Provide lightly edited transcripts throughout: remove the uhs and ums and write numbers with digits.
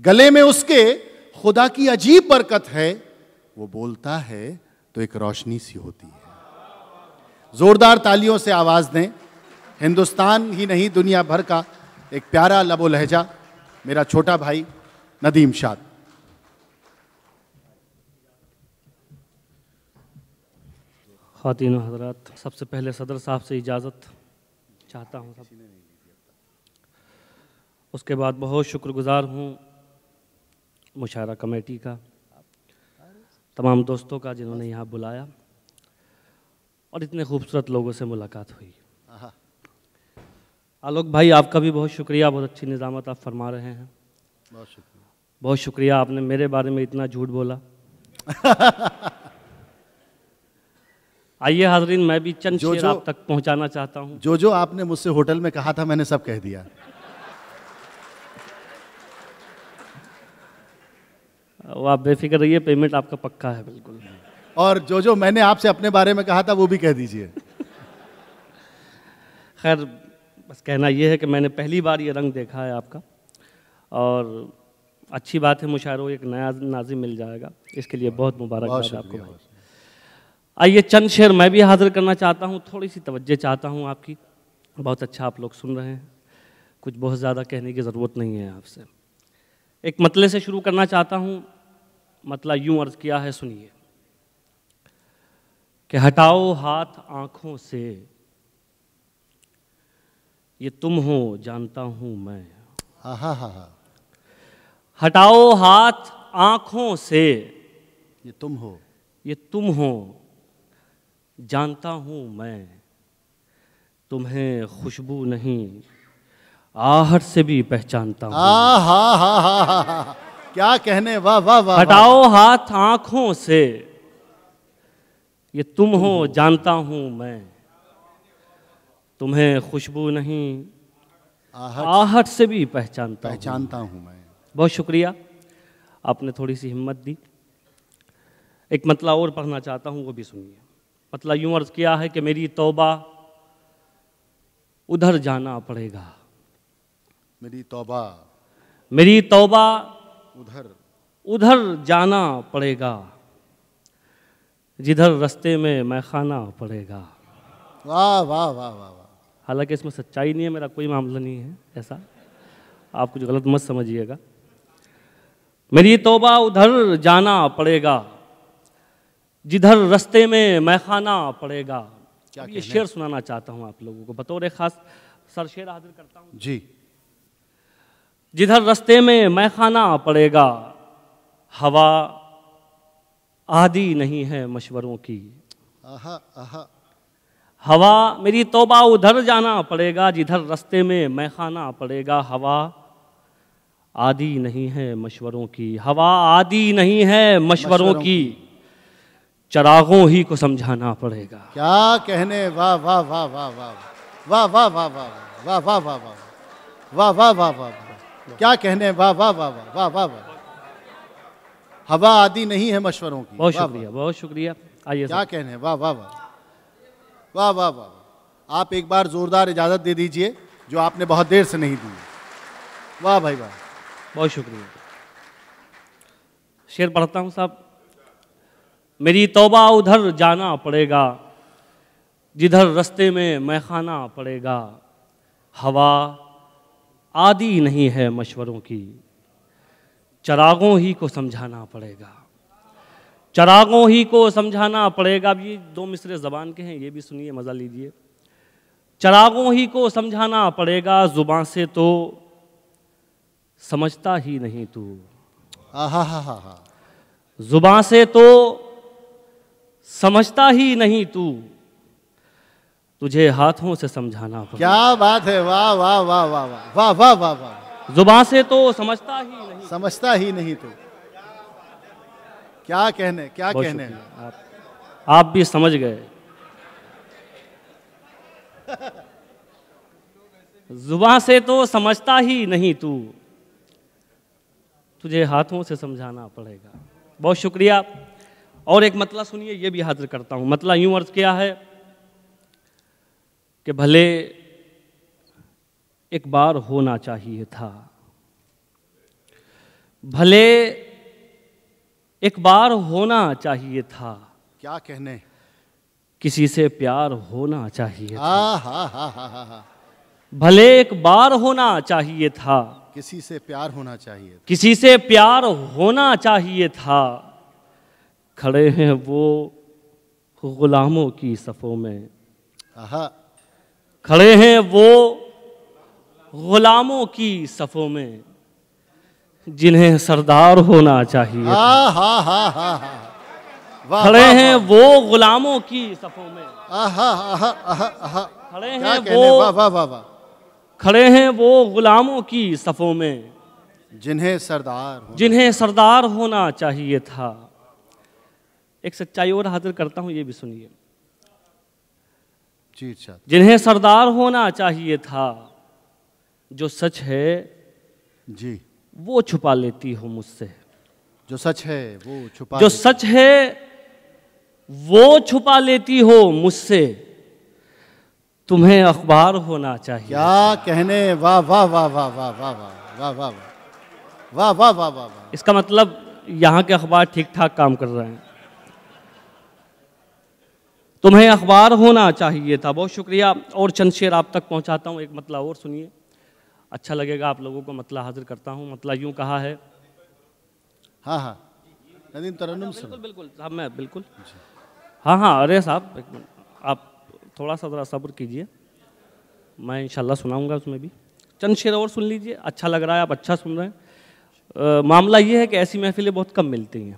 गले में उसके खुदा की अजीब बरकत है, वो बोलता है तो एक रोशनी सी होती है। जोरदार तालियों से आवाज दें। हिंदुस्तान ही नहीं दुनिया भर का एक प्यारा लबो लहजा, मेरा छोटा भाई नदीम शाद। ख़वातीन हज़रात, सबसे पहले सदर साहब से इजाज़त चाहता हूँ सब। उसके बाद बहुत शुक्रगुज़ार हूँ मुशायरा कमेटी का, तमाम दोस्तों का जिन्होंने यहाँ बुलाया और इतने खूबसूरत लोगों से मुलाकात हुई। आलोक भाई, आपका भी बहुत शुक्रिया, बहुत अच्छी निज़ामत आप फरमा रहे हैं। बहुत शुक्रिया। बहुत शुक्रिया, आपने मेरे बारे में इतना झूठ बोला। आइए हाज़रीन, मैं भी चंद शेर आप तक पहुंचाना चाहता हूं। जो आपने मुझसे होटल में कहा था मैंने सब कह दिया। वो आप बेफिक्र रहिए, पेमेंट आपका पक्का है बिल्कुल। और जो मैंने आपसे अपने बारे में कहा था वो भी कह दीजिए। खैर, बस कहना ये है कि मैंने पहली बार ये रंग देखा है आपका, और अच्छी बात है, मुशायरों एक नया नाज़िम मिल जाएगा, इसके लिए बहुत मुबारकबाद आपको भाई। आइए चंद शेर मैं भी हाजिर करना चाहता हूँ, थोड़ी सी तवज्जो चाहता हूँ आपकी। बहुत अच्छा आप लोग सुन रहे हैं, कुछ बहुत ज़्यादा कहने की ज़रूरत नहीं है आपसे। एक मतले से शुरू करना चाहता हूँ। मतला यूं अर्ज़ किया है, सुनिए कि हटाओ हाथ आँखों से, ये तुम हो जानता हूँ मैं। हटाओ हाथ आँखों से, ये तुम हो, ये तुम हो जानता हूँ मैं। तुम्हें खुशबू नहीं आहट से भी पहचानता हूँ। क्या कहने, वाह वाह वाह। हटाओ हाथ आँखों से, ये तुम हो जानता हूँ मैं। तुम्हें खुशबू नहीं आहट से भी पहचानता हूँ मैं। बहुत शुक्रिया, आपने थोड़ी सी हिम्मत दी। एक मतला और पढ़ना चाहता हूँ, वो भी सुनिए। मतला यूं अर्ज़ किया है कि मेरी तौबा उधर जाना पड़ेगा। मेरी तौबा, मेरी तौबा उधर उधर जाना पड़ेगा, जिधर रास्ते में मैखाना पड़ेगा। वाह वाह वाह वाह वाह। हालांकि इसमें सच्चाई नहीं है, मेरा कोई मामला नहीं है ऐसा, आप कुछ गलत मत समझिएगा। मेरी तौबा उधर जाना पड़ेगा, जिधर रास्ते में मैखाना पड़ेगा। ये शेर सुनाना चाहता हूँ आप लोगों को, बतौर एक खास सर शेर हाजिर करता हूँ जी। जिधर रास्ते में मैखाना पड़ेगा, हवा आदी नहीं है मशवरों की। हवा, मेरी तौबा उधर जाना पड़ेगा, जिधर रास्ते में मैखाना पड़ेगा। हवा आदी नहीं है मशवरों की, हवा आदी नहीं है मशवरों की, चरागों ही को समझाना पड़ेगा। क्या कहने, वाह वाह वाह वाह वाह वाह वाह वाह वाह वाह वाह वाह वाह वाह वाह वाह, क्या कहने, वाह वाह वाह वाह वाह वाह। हवा आदि नहीं है मशवरों की। बहुत शुक्रिया, बहुत शुक्रिया। आइए, क्या कहने, वाह वाह वाह वाह वाह वाह। आप एक बार जोरदार इजाजत दे दीजिए, जो आपने बहुत देर से नहीं दी। वाह भाई वाह, बहुत शुक्रिया। शेर पढ़ता हूँ साहब। मेरी तौबा उधर जाना पड़ेगा, जिधर रास्ते में मैखाना पड़ेगा। हवा आदी नहीं है मशवरों की, चरागों ही को समझाना पड़ेगा। चरागों ही को समझाना पड़ेगा। अब ये दो मिसरे ज़बान के हैं, ये भी सुनिए, मज़ा लीजिए। चरागों ही को समझाना पड़ेगा, ज़ुबान से तो समझता ही नहीं तू। ज़ुबान से तो समझता ही नहीं तू, तुझे हाथों से समझाना पड़ेगा। क्या बात है, वाह वाह वाह वाह वाह वाह वाह वाह। ज़ुबान से तो समझता ही नहीं तू। क्या कहने, क्या कहने। आप भी समझ गए। ज़ुबान से तो समझता ही नहीं तू, तुझे हाथों से समझाना पड़ेगा। बहुत शुक्रिया। और एक मतला सुनिए, ये भी हाजिर करता हूँ। मतला यूं अर्ज़ किया है कि भले एक बार होना चाहिए था, भले एक बार होना चाहिए था, क्या कहने, किसी से प्यार होना चाहिए था। हा। भले एक बार होना चाहिए था, किसी से प्यार होना चाहिए था। किसी से प्यार होना चाहिए था। खड़े हैं वो गुलामों की सफ़ों में, आहा, खड़े हैं वो गुलामों की सफ़ों में, जिन्हें सरदार होना चाहिए था। वाह, खड़े वाह, हैं वाह। वो गुलामों की सफ़ों में, आहा। खड़े क्या हैं कहने, वो, वाह वाह वाह वाह। खड़े हैं वो गुलामों की सफ़ों में, जिन्हें सरदार होना चाहिए था। एक सच्चाई और हाजिर करता हूं, ये भी सुनिए। जी अच्छा, जिन्हें सरदार होना चाहिए था, जो सच है जी, वो छुपा लेती हो मुझसे, जो सच है वो छुपा जो लेती। सच है वो छुपा लेती हो मुझसे। तुम्हें अखबार होना चाहिए। क्या कहने, वाह वाह वाह वाह वाह वाह वाह वाह वाह वाह वाह वाह वाह वाह। इसका मतलब यहाँ के अखबार ठीक ठाक काम कर रहे हैं। तुम्हें अखबार होना चाहिए था। बहुत शुक्रिया। और चंद शेर आप तक पहुँचाता हूँ। एक मतला और सुनिए, अच्छा लगेगा आप लोगों को। मतला हाजिर करता हूँ। मतला यूँ कहा है। हाँ, नदीम तरन्नुम सुनो। बिल्कुल बिल्कुल साहब, मैं बिल्कुल। हाँ, अरे साहब एक मिनट, आप थोड़ा सा ज़रा सब्र कीजिए, मैं इंशाल्लाह सुनाऊंगा। उसमें भी चंद शेर और सुन लीजिए, अच्छा लग रहा है, आप अच्छा सुन रहे हैं। मामला ये है कि ऐसी महफिलें बहुत कम मिलती हैं,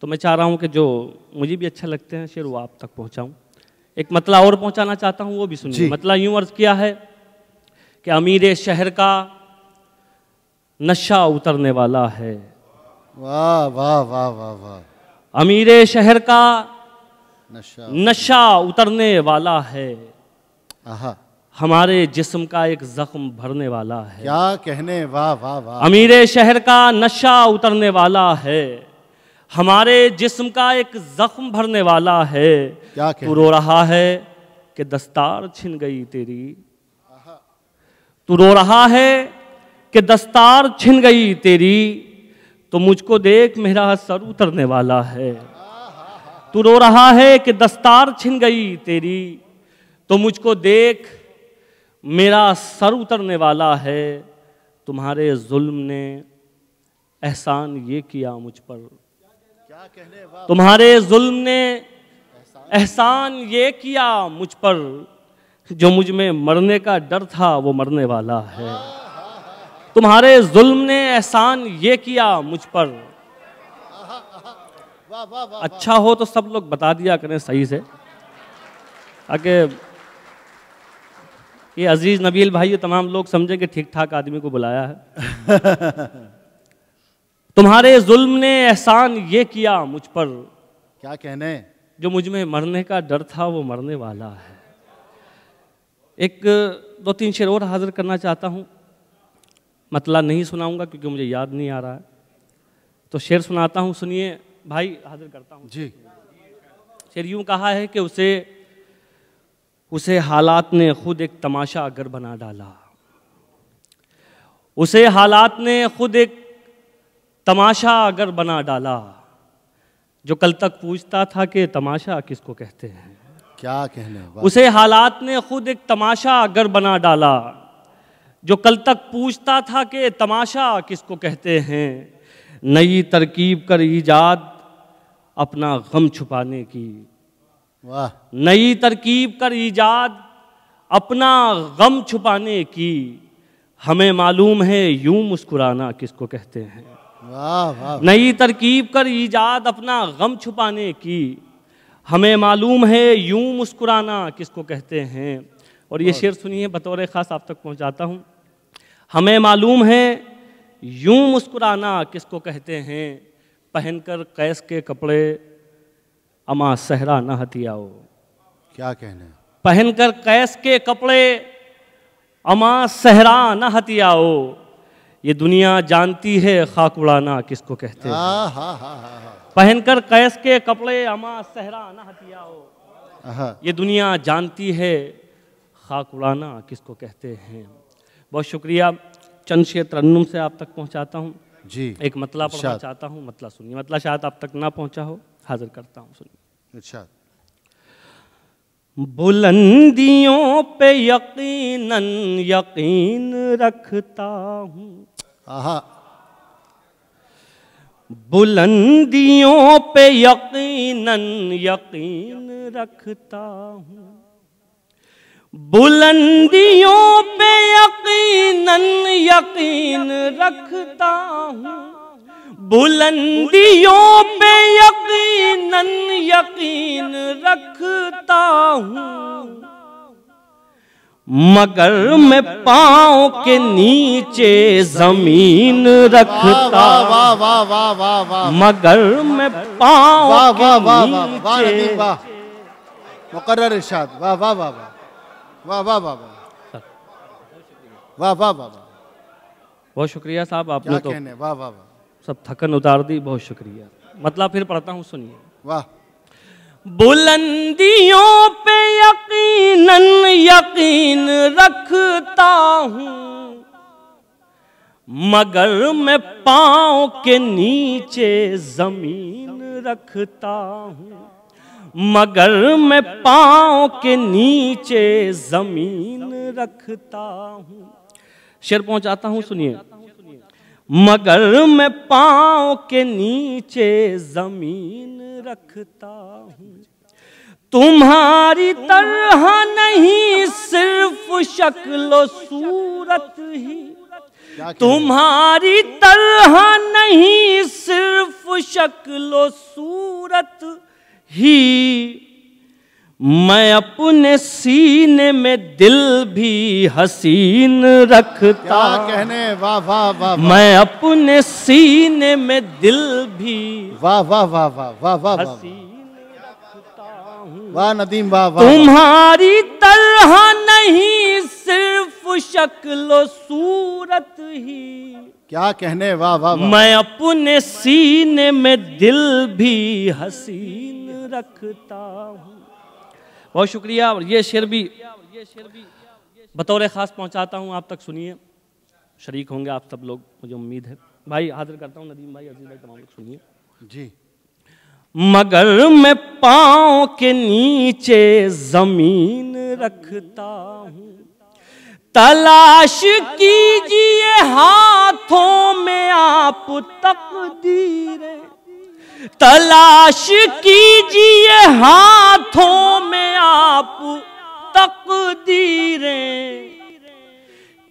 तो मैं चाह रहा हूँ कि जो मुझे भी अच्छा लगते हैं शेर वो आप तक पहुँचाऊँ। एक मतला और पहुँचाना चाहता हूँ, वो भी सुनिए। मतला यूँ अर्ज़ किया है कि अमीर शहर का नशा उतरने वाला है। वाह वाह वाह वाह वाह। अमीर शहर का नशा उतरने वाला है। आहा, हमारे जिस्म का एक जख्म भरने वाला है। क्या कहने, वाह वाह वाह। अमीर शहर का नशा उतरने वाला है, हमारे जिस्म का एक जख्म भरने वाला है। क्या तू रो रहा है कि दस्तार छिन गई तेरी, तू रो रहा है कि दस्तार छिन गई तेरी, तो मुझको देख मेरा सर उतरने वाला है। तू रो रहा है कि दस्तार छिन गई तेरी, तो मुझको देख मेरा सर उतरने वाला है। तुम्हारे जुल्म ने एहसान ये किया मुझ पर, क्या कहने, वाह। तुम्हारे जुल्म ने एहसान ये किया मुझ पर, जो मुझ में मरने का डर था वो मरने वाला है। तुम्हारे जुल्म ने एहसान ये किया मुझ पर। वाह वाह वाह। अच्छा हो तो सब लोग बता दिया करें सही से, ताकि ये अजीज नबील भाई तमाम लोग समझे कि ठीक ठाक आदमी को बुलाया है। तुम्हारे जुल्म ने एहसान ये किया मुझ पर, क्या कहने, जो मुझ में मरने का डर था वो मरने वाला है। एक दो तीन शेर और हाजिर करना चाहता हूँ। मतला नहीं सुनाऊंगा क्योंकि मुझे याद नहीं आ रहा है, तो शेर सुनाता हूँ, सुनिए भाई, हाजिर करता हूँ जी। शेर यूँ कहा है कि उसे हालात ने खुद एक तमाशा अगर बना डाला, उसे हालात ने खुद एक तमाशा अगर बना डाला, जो कल तक पूछता था कि तमाशा किसको कहते हैं। क्या कहने, वाह। उसे हालात ने खुद एक तमाशा अगर बना डाला, जो कल तक पूछता था कि तमाशा किसको कहते हैं। नई तरकीब कर ईजाद अपना गम छुपाने की, वाह। नई तरकीब कर ईजाद अपना गम छुपाने की, हमें मालूम है यूं मुस्कुराना किसको कहते हैं। वाह वाह। नई तरकीब कर ईजाद अपना गम छुपाने की, हमें मालूम है यूं मुस्कुराना किसको कहते हैं। और ये शेर सुनिए, बतौर ख़ास आप तक पहुंचाता हूँ। हमें मालूम है यूं मुस्कुराना किसको कहते हैं, पहनकर कैस के कपड़े अमा सहरा न हथियाओ। क्या कहने, पहनकर कैस के कपड़े अमा सहरा न हथियाओ, ये दुनिया जानती है खाक उड़ाना किसको कहते हैं। पहनकर कैस के कपड़े अमा सहरा न हथियाओ, ये दुनिया जानती है खाक उड़ाना किसको कहते हैं। बहुत शुक्रिया। चंद शेर तरन्नुम से आप तक पहुंचाता हूं। जी। एक मतला पढ़ना इरशाद। चाहता हूँ, मतला सुनिए। मतला शायद आप तक ना पहुंचा हो, हाजिर करता हूँ, सुनिए। इरशाद। बुलंदियों पे यकीनन यकीन रखता हूँ, आहा। बुलंदियों पे यकीनन यकीन रखता हूँ, बुलंदियों पे यकीनन यकीन रखता हूँ, बुलंदियों पे यकीनन यकीन रखता हूँ, मगर मैं पाँव के नीचे जमीन रखता, वाह वाह वाह वाह वाह, मगर मैं पाँव वाह के वाह वाह वाह वाह नीचे। नदीम वाह, मुकर्रर इरशाद, वाह वाह वाह वाह वाह वाह वाह वाह वाह वाह वाह। बहुत शुक्रिया साहब, आपने क्या तो कहने, वाह वाह वाह सब थकन उतार दी, बहुत शुक्रिया। मतलब फिर पढ़ता हूँ, सुनिए। वाह। बुलंदियों पे यकीनन यकीन रखता हूँ, मगर मैं पाँव के नीचे जमीन रखता हूँ, मगर मैं पाँव के नीचे जमीन रखता हूँ। शेर पहुंचाता हूँ, सुनिए। मगर मैं पाँव के नीचे जमीन रखता हूँ, तुम्हारी तरह नहीं सिर्फ शक्ल सूरत ही, तुम्हारी तरह नहीं सिर्फ शक्ल सूरत ही, मैं अपने सीने में दिल भी हसीन रखता। क्या कहने, वाह वाह वाह, मैं अपने सीने में दिल भी वाह वाह वाह वाह वाह वाह वाह, हसीन रखता हूँ, वाह नदीम वाह वाह। तुम्हारी तरह नहीं सिर्फ शक्ल सूरत ही, क्या कहने, वाह वाह वाह। मैं अपने सीने में दिल भी हसीन रखता हूँ। बहुत शुक्रिया। और ये शेर भी बतौर खास पहुंचाता हूं आप तक, सुनिए। शरीक होंगे आप सब लोग, मुझे उम्मीद है। भाई हाजिर करता हूं, नदीम भाई, अजीज भाई, तमाम लोग सुनिए जी। मगर मैं पाँव के नीचे जमीन रखता हूँ, तलाश कीजिए हाथों में आप तकदीरें, तलाश कीजिए हाथों में आप तकदीरें,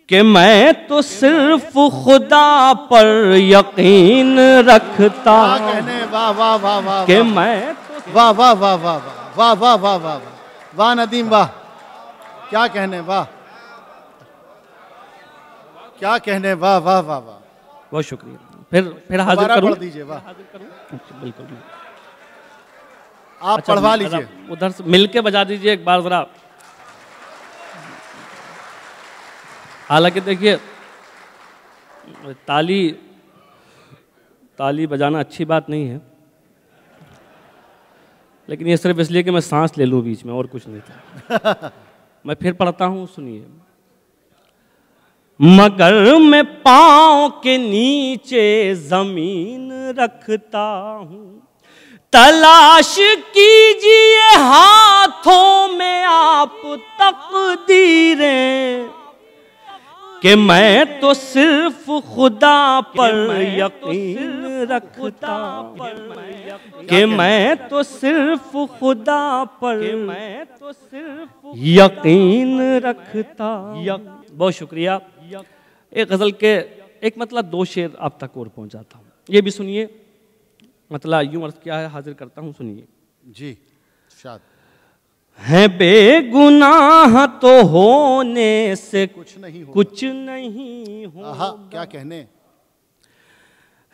कि मैं तो सिर्फ खुदा पर यकीन रखता, क्या कहने, वाह वाह वाह वाह, कि मैं तो वाह वाह वाह वाह वाह वाह वाह वाह वाह नदीम वाह। क्या कहने, वाह क्या कहने, वाह वाह वाह वाह। बहुत शुक्रिया। फिर हाजिर करूं, पढ़ दीजिए, वाह। बिल्कुल आप पढ़वा लीजिए, उधर से मिलके बजा दीजिए एक बार जरा। हालांकि देखिए, ताली बजाना अच्छी बात नहीं है, लेकिन ये सिर्फ इसलिए कि मैं सांस ले लूं बीच में, और कुछ नहीं था। मैं फिर पढ़ता हूं, सुनिए। मगर मैं पाँव के नीचे जमीन रखता हूँ, तलाश कीजिए हाथों में आप तकदीरें, कि मैं तो सिर्फ खुदा पर यकीन रखता, कि मैं तो सिर्फ खुदा पर यकीन रखता। बहुत शुक्रिया। एक गजल के एक मतलब दो शेर आप तक और पहुंचाता हूँ, ये भी सुनिए। मतलब यूं अर्थ क्या है, हाजिर करता हूँ, सुनिए जी। शाद। है बेगुनाह तो होने से कुछ नहीं होगा। क्या कहने,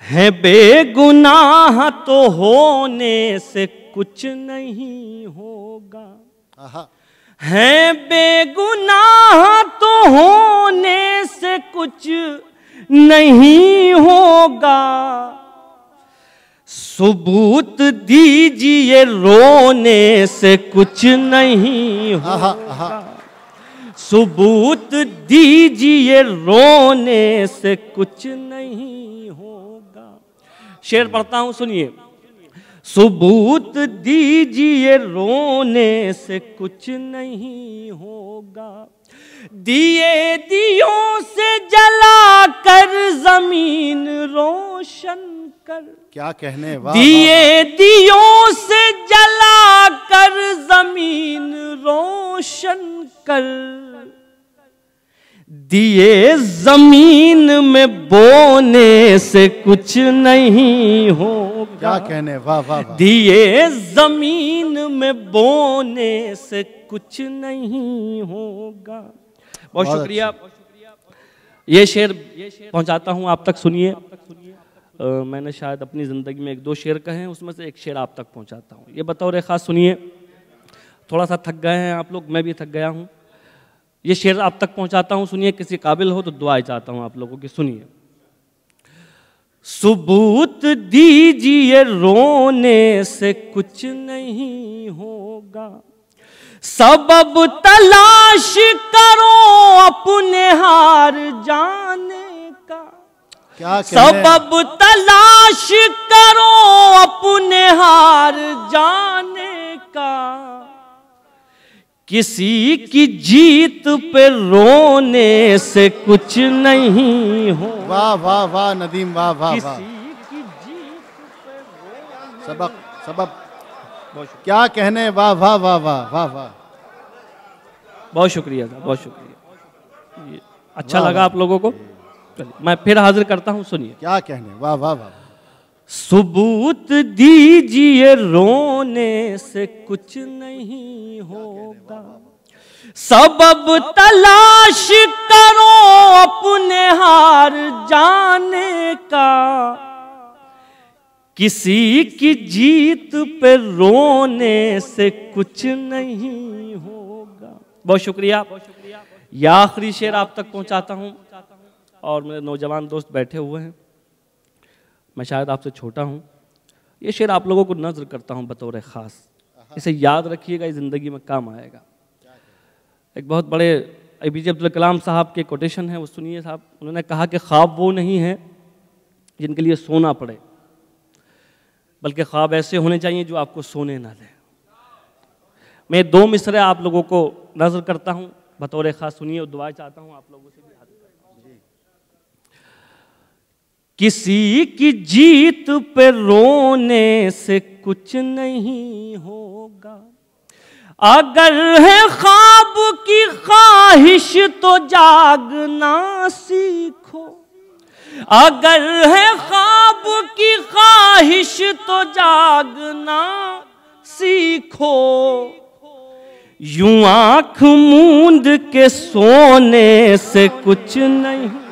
है बेगुनाह तो होने से कुछ नहीं होगा, है बेगुनाह तो होने से कुछ नहीं होगा, सबूत दीजिए रोने से कुछ नहीं होगा, सबूत दीजिए रोने से कुछ नहीं होगा। शेर पढ़ता हूं, सुनिए। सबूत दीजिए रोने से कुछ नहीं होगा, दिए दियों से जला कर जमीन रोशन कर। क्या कहने, वाह, दिए दियों से जला कर जमीन रोशन कर, दिए जमीन में बोने से कुछ नहीं होगा। क्या कहने, वाह वाह वाह। दिए जमीन में बोने से कुछ नहीं होगा। बहुत शुक्रिया। ये शेर पहुंचाता हूं आप तक, सुनिए। मैंने शायद अपनी ज़िंदगी में 1-2 शेर कहे हैं, उसमें से एक शेर आप तक पहुंचाता हूं। ये बतौर ख़ास सुनिए। थोड़ा सा थक गए हैं आप लोग, मैं भी थक गया हूं। ये शेर आप तक पहुंचाता हूं, सुनिए। किसी काबिल हो तो दुआएं चाहता हूं आप लोगों की, सुनिए। सबूत दीजिए रोने से कुछ नहीं होगा, सबब तलाश करो अपने हार जाने का। क्या सबब तलाश करो अपने हार जाने का, किसी की जीत पे रोने से कुछ नहीं हो। वाह वाह वाह नदीम, वाह वाह वाह। किसी की जीत पे रोने, सबक सबक, क्या कहने, वाह वाह वाह वाह वाह वाह। बहुत शुक्रिया था, बहुत शुक्रिया। अच्छा लगा आप लोगों को? चलिए मैं फिर हाजिर करता हूँ, सुनिए। क्या कहने, वाह वाह वाह। सबूत दीजिए रोने से कुछ नहीं होगा, सबब तलाश करो अपने हार जाने का, किसी की जीत पे रोने से कुछ नहीं होगा। बहुत शुक्रिया। यह आखिरी शेर आप तक पहुंचाता हूं, और मेरे नौजवान दोस्त बैठे हुए हैं, मैं शायद आपसे छोटा हूं। ये शेर आप लोगों को नज़र करता हूं बतौर ख़ास, इसे याद रखिएगा, ज़िंदगी में काम आएगा। एक बहुत बड़े APJ अब्दुल कलाम साहब के कोटेशन है, वो सुनिए साहब। उन्होंने कहा कि ख्वाब वो नहीं है जिनके लिए सोना पड़े, बल्कि ख्वाब ऐसे होने चाहिए जो आपको सोने ना दें। मैं 2 मिसरे आप लोगों को नज़र करता हूं बतौर ख़ास, सुनिए, और दुआ चाहता हूं आप लोगों से भी। किसी की जीत पे रोने से कुछ नहीं होगा, अगर है ख्वाब की ख्वाहिश तो जागना सीखो, अगर है ख्वाब की ख्वाहिश तो जागना सीखो, यूं आंख मूंद के सोने से कुछ नहीं।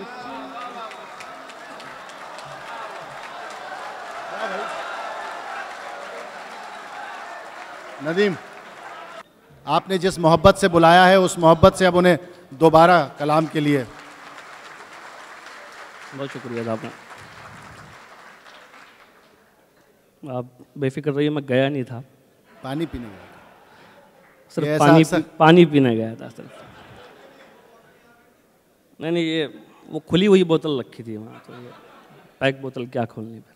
नदीम, आपने जिस मोहब्बत से बुलाया है, उस मोहब्बत से अब उन्हें दोबारा कलाम के लिए। बहुत शुक्रिया साहब। आप बेफिक्र रहिए, मैं गया नहीं था, पानी पीने गया, सिर्फ पानी पीने गया था सिर्फ। नहीं, ये वो खुली हुई बोतल रखी थी वहाँ, तो ये पैक बोतल क्या खोलनी। फिर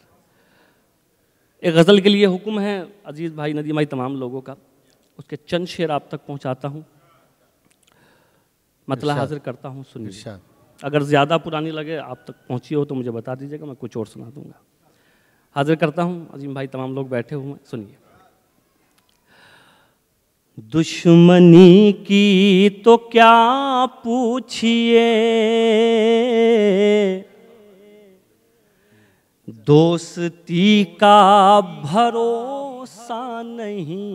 एक गज़ल के लिए हुक्म है अजीज़ भाई, नदीम भाई, तमाम लोगों का। उसके चंद शेर आप तक पहुँचाता हूँ, मतलब हाजिर करता हूँ, सुनिए। अगर ज़्यादा पुरानी लगे आप तक पहुँची हो तो मुझे बता दीजिएगा, मैं कुछ और सुना दूँगा। हाजिर करता हूँ अजीम भाई, तमाम लोग बैठे हुए हैं, सुनिए। दुश्मनी की तो क्या पूछिए, दोस्ती का भरोसा नहीं।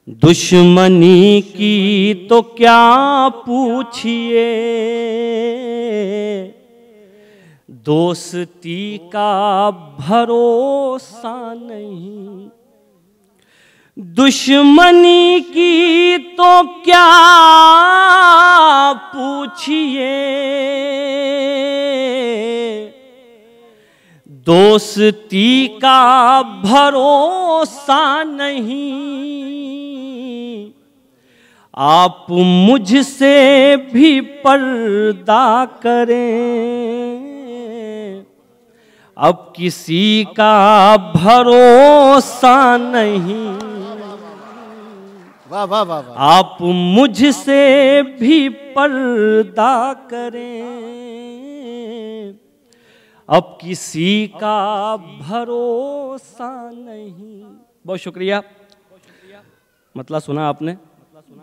दुश्मनी की तो क्या पूछिए, दोस्ती का भरोसा नहीं। दुश्मनी की तो क्या पूछिए, दोस्ती का भरोसा नहीं। आप मुझसे भी पर्दा करें, अब किसी का भरोसा नहीं। वाह वाह वाह वाह। आप मुझसे भी पर्दा करें, अब किसी का भरोसा नहीं। बहुत शुक्रिया। मतलब सुना आपने,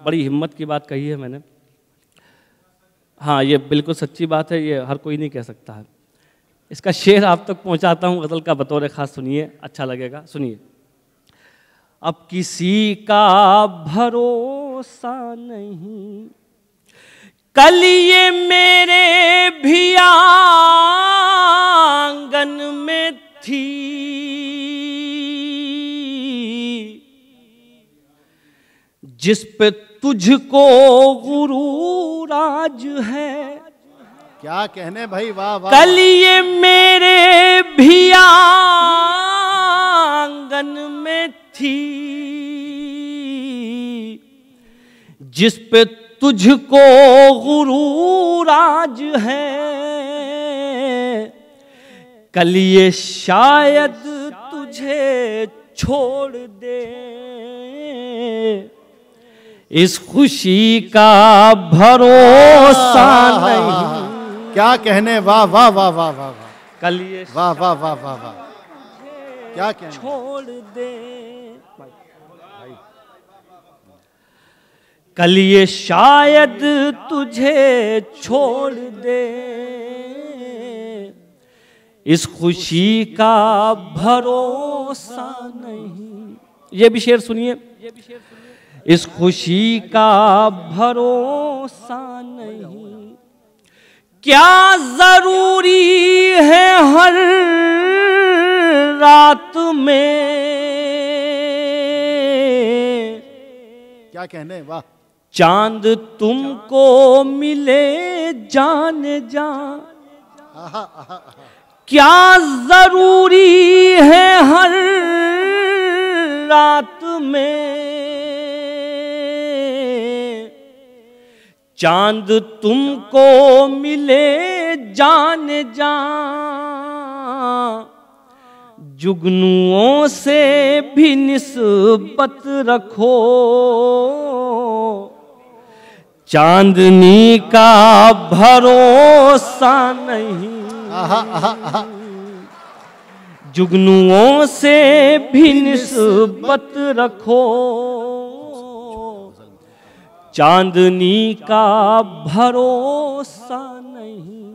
बड़ी हिम्मत की बात कही है मैंने। हाँ, ये बिल्कुल सच्ची बात है, ये हर कोई नहीं कह सकता है। इसका शेर आप तक पहुंचाता हूँ गज़ल का बतौर खास, सुनिए, अच्छा लगेगा, सुनिए। अब किसी का भरोसा नहीं, कल ये मेरे भी आंगन में थी, जिस पे तुझको गुरूर आज है। क्या कहने भाई, वाह वाह। कल ये मेरे भी आंगन में थी, जिस पे तुझको गुरूर आज है। कल ये शायद तुझे छोड़ दे, इस खुशी का भरोसा नहीं। क्या कहने, वाह वाह वाह वाह वाह वाह। कल ये वाह वाह वाह वाह वाह। क्या कहने, छोड़ दे, कल ये शायद तुझे छोड़ दे, इस खुशी का भरोसा नहीं। ये भी शेर सुनिए। इस खुशी का भरोसा नहीं, क्या जरूरी है हर रात में। क्या कहने, वाह। चांद तुमको मिले जाने जा, क्या जरूरी है हर रात में। चांद तुमको मिले जाने जा, जुगनुओं से भी निस्बत रखो, चांदनी का भरोसा नहीं। जुगनुओं से भी निस्बत रखो, चांदनी का भरोसा नहीं।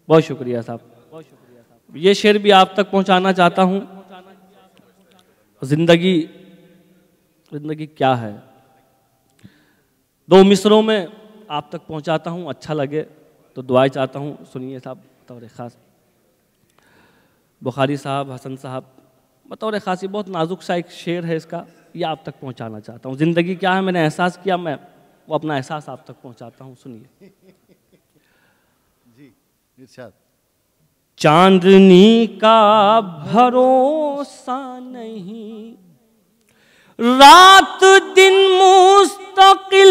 बहुत शुक्रिया साहब। ये शेर भी आप तक पहुंचाना चाहता हूं। जिंदगी क्या है, दो मिसरों में आप तक पहुंचाता हूं, अच्छा लगे तो दुआएं चाहता हूं। सुनिए साहब, बतौर खास बुखारी साहब, हसन साहब, बतौर खास ये बहुत नाजुक सा एक शेर है इसका, ये आप तक पहुंचाना चाहता हूं। जिंदगी क्या है मैंने एहसास किया, मैं वो अपना एहसास आप तक पहुंचाता हूं। सुनिए जी, इरशाद। चांदनी का भरोसा नहीं, रात दिन मुस्तकिल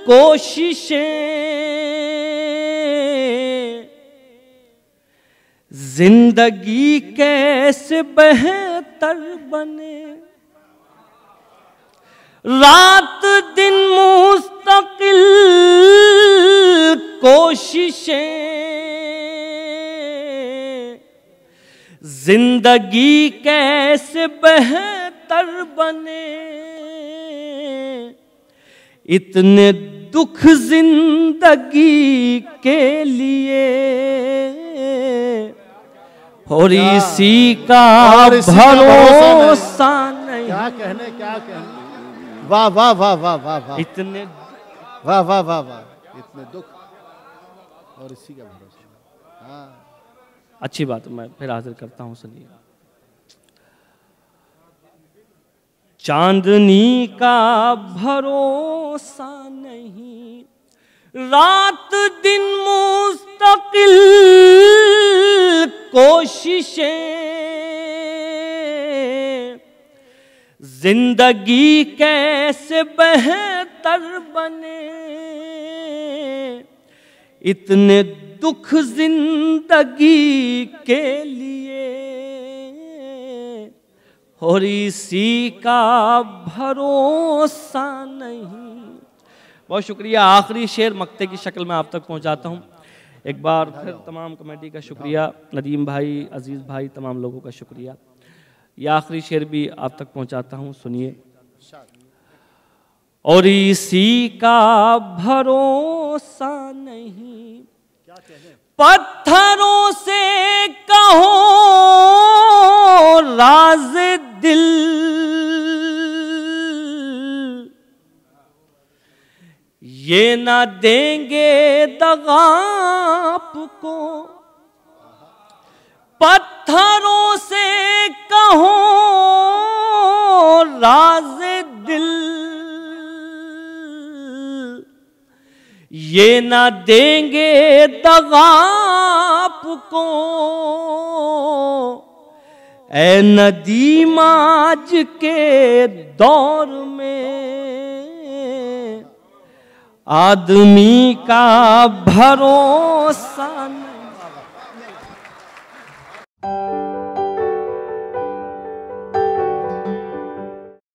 कोशिशें, जिंदगी कैसे बेहतर बने। रात दिन मुस्तकिल कोशिशें, जिंदगी कैसे बेहतर बने। इतने दुख जिंदगी के लिए, और इसी का भरोसा नहीं। क्या कहने, क्या कहने, वाह वाह वाह वाह वाह वाह। इतने वाह वाह वाह वाह, इतने दुख और इसी का भरोसा। हाँ, अच्छी बात, मैं फिर हाजिर करता हूँ। सुनिए, चांदनी का भरोसा नहीं, रात दिन मुस्तकिल कोशिशें, जिंदगी कैसे बेहतर बने। इतने दुख जिंदगी के लिए और इसी का भरोसा नहीं। बहुत शुक्रिया। आखिरी शेर मक्ते की शक्ल में आप तक पहुंचाता हूं। एक बार फिर तमाम कमेटी का शुक्रिया, नदीम भाई, अजीज भाई, तमाम लोगों का शुक्रिया। ये आखिरी शेर भी आप तक पहुंचाता हूं, सुनिए। और इसी का भरोसा नहीं, पत्थरों से कहो राज दिल, ये ना देंगे दगा आपको। पत्थरों से कहो राज दिल, ये ना देंगे दगा आपको। ऐ नदीम आज के दौर में आदमी का भरोसा नहीं।